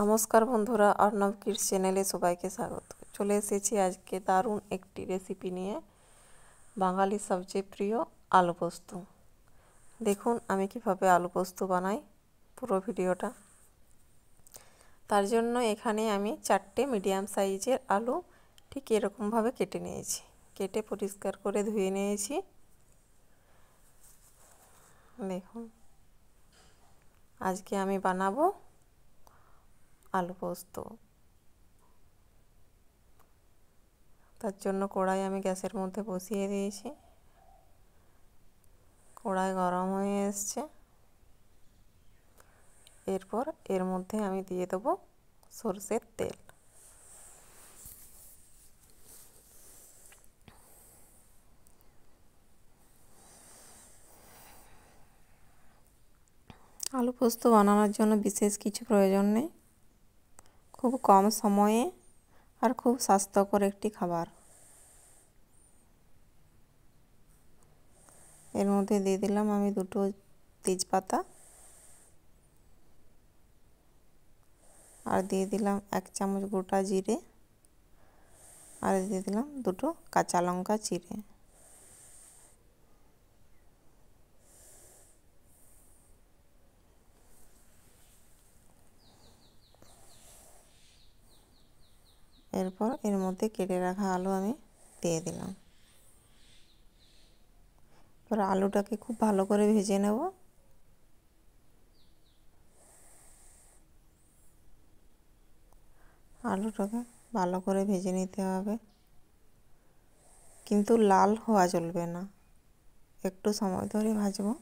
নমস্কার বন্ধুরা, অর্ণব কিডস চ্যানেলে সবাইকে স্বাগত। চলে এসেছি আজকে দারুণ একটি রেসিপি নিয়ে, বাঙালির সবচেয়ে প্রিয় আলু পোস্ত। দেখুন আমি কিভাবে আলু পোস্ত বানাই, পুরো ভিডিওটা। তার জন্য এখানে আমি 4টে মিডিয়াম সাইজের আলু ঠিক এরকমভাবে কেটে নিয়েছি। কেটে পরিষ্কার করে ধুয়ে নিয়েছি। দেখুন আজকে আমি বানাবো আলু পোস্ত। তার জন্য কড়াই আমি গ্যাসের মধ্যে বসিয়ে দিয়েছি। কড়াই গরম হয়ে এসছে। এরপর এর মধ্যে আমি দিয়ে দেবো সরষের তেল। আলু পোস্ত বানানোর জন্য বিশেষ কিছু প্রয়োজন নেই, খুব কম সময়ে আর খুব স্বাস্থ্যকর একটি খাবার। এর মধ্যে দিয়ে দিলাম আমি 2টো তেজপাতা, আর দিয়ে দিলাম 1 চামচ গোটা জিরে, আর দিয়ে দিলাম 2টো কাঁচা লঙ্কা চিড়ে। এরপর এর মধ্যে কেটে রাখা আলু আমি দিয়ে দিলাম। এবার আলুটাকে খুব ভালো করে ভেজে নেব। আলুটাকে ভালো করে ভেজে নিতে হবে, কিন্তু লাল হওয়া চলবে না, একটু সময় ধরে ভাজবো।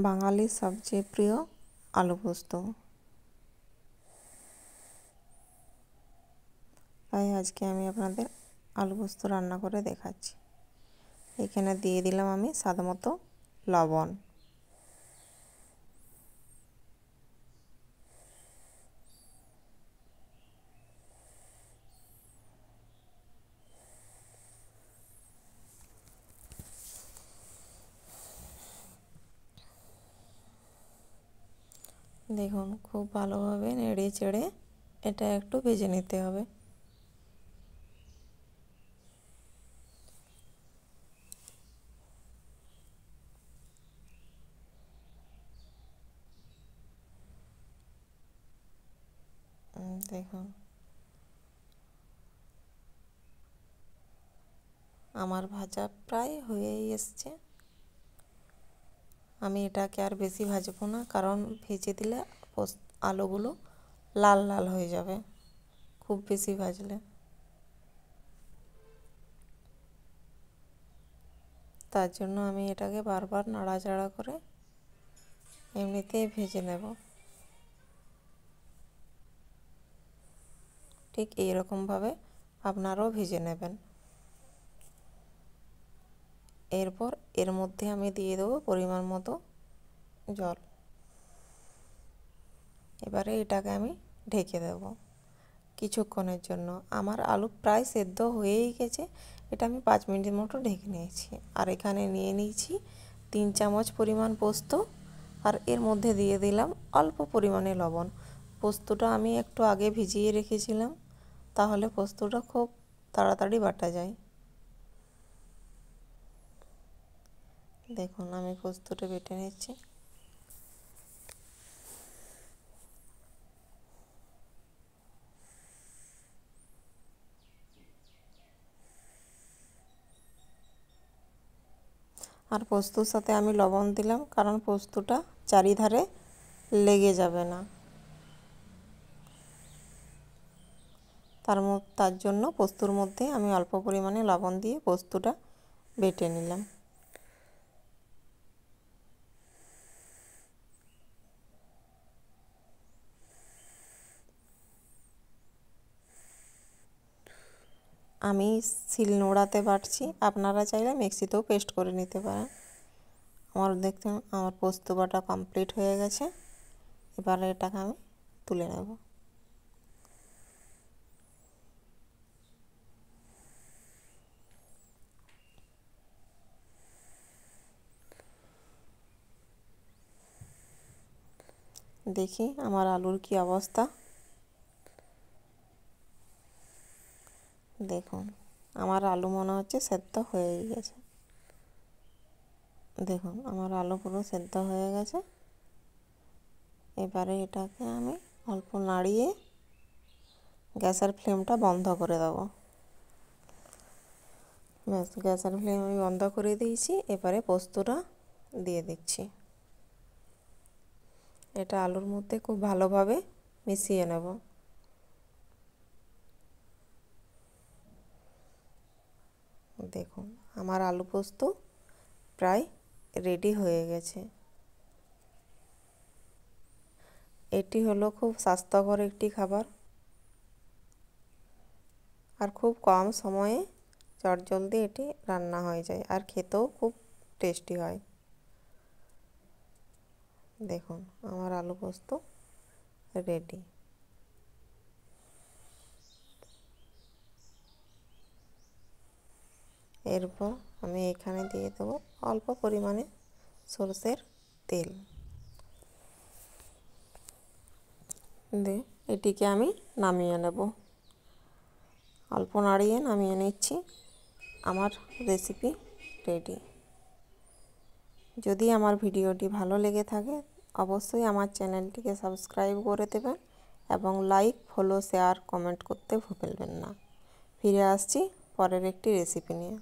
বাঙালির সবচেয়ে প্রিয় আলু পোস্ত, তাই আজকে আমি আপনাদের আলু পোস্ত রান্না করে দেখাচ্ছি। এখানে দিয়ে দিলাম আমি স্বাদমতো লবণ। দেখুন খুব ভালোভাবে নেড়ে চেড়ে এটা একটু ভেজে নিতে হবে। দেখুন আমার ভাজা প্রায় হয়েই এসছে। আমি এটাকে আর বেশি ভাজবো না, কারণ ভেজে দিলে আলুগুলো লাল লাল হয়ে যাবে খুব বেশি ভাজলে। তার জন্য আমি এটাকে বারবার নাড়াচাড়া করে এমনিতেই ভেজে নেব। ঠিক এইরকমভাবে আপনারাও ভেজে নেবেন। এরপর এর মধ্যে আমি দিয়ে দেবো পরিমাণ মতো জল। এবারে এটাকে আমি ঢেকে দেব কিছুক্ষণের জন্য। আমার আলু প্রায় সেদ্ধ হয়েই গেছে, এটা আমি 5 মিনিটের মতো ঢেকে নিয়েছি। আর এখানে নিয়ে নিয়েছি 3 চামচ পরিমাণ পোস্ত, আর এর মধ্যে দিয়ে দিলাম অল্প পরিমাণে লবণ। পোস্তটা আমি একটু আগে ভিজিয়ে রেখেছিলাম, তাহলে পোস্তটা খুব তাড়াতাড়ি বাটা যায়। দেখুন আমি পোস্তটা বেটে নিচ্ছি। আর পোস্তর সাথে আমি লবণ দিলাম, কারণ পোস্তটা চারিধারে লেগে যাবে না, তার জন্য পোস্তর মধ্যে আমি অল্প পরিমাণে লবণ দিয়ে পোস্তটা বেটে নিলাম। আমি শিলনোড়াতে বাটছি, আপনারা চাইলে মিক্সিতেও পেস্ট করে নিতে পারেন। দেখতে আমার পোস্ত বাটা কমপ্লিট হয়ে গেছে। এবারে এটাকে আমি তুলে নেব। দেখি আমার আলুর কি অবস্থা। দেখুন আমার আলু মনে হচ্ছে সেদ্ধ হয়ে গেছে। দেখুন আমার আলু পুরো সেদ্ধ হয়ে গেছে। এবারে এটাকে আমি অল্প নাড়িয়ে গ্যাসের ফ্লেমটা বন্ধ করে দেব। ব্যাস, গ্যাসের ফ্লেম আমি বন্ধ করে দিয়েছি। এবারে পোস্তটা দিয়ে দিচ্ছি। এটা আলুর মধ্যে খুব ভালোভাবে মিশিয়ে নেব। দেখুন আমার আলু পোস্ত প্রায় রেডি হয়ে গেছে। এটি হলো খুব স্বাস্থ্যকর একটি খাবার, আর খুব কম সময়ে চটজলদি এটি রান্না হয়ে যায়, আর খেতেও খুব টেস্টি হয়। দেখুন আমার আলু পোস্ত রেডি। এরপর আমি এখানে দিয়ে দেবো অল্প পরিমাণে সরষের তেল। দিয়ে এটিকে আমি নামিয়ে নেব। অল্প নাড়িয়ে নামিয়ে নিচ্ছি। আমার রেসিপি রেডি। যদি আমার ভিডিওটি ভালো লেগে থাকে অবশ্যই আমার চ্যানেলটিকে সাবস্ক্রাইব করে দেবেন এবং লাইক, ফলো, শেয়ার, কমেন্ট করতে ভুলবেন না। ফিরে আসছি পরের একটি রেসিপি নিয়ে।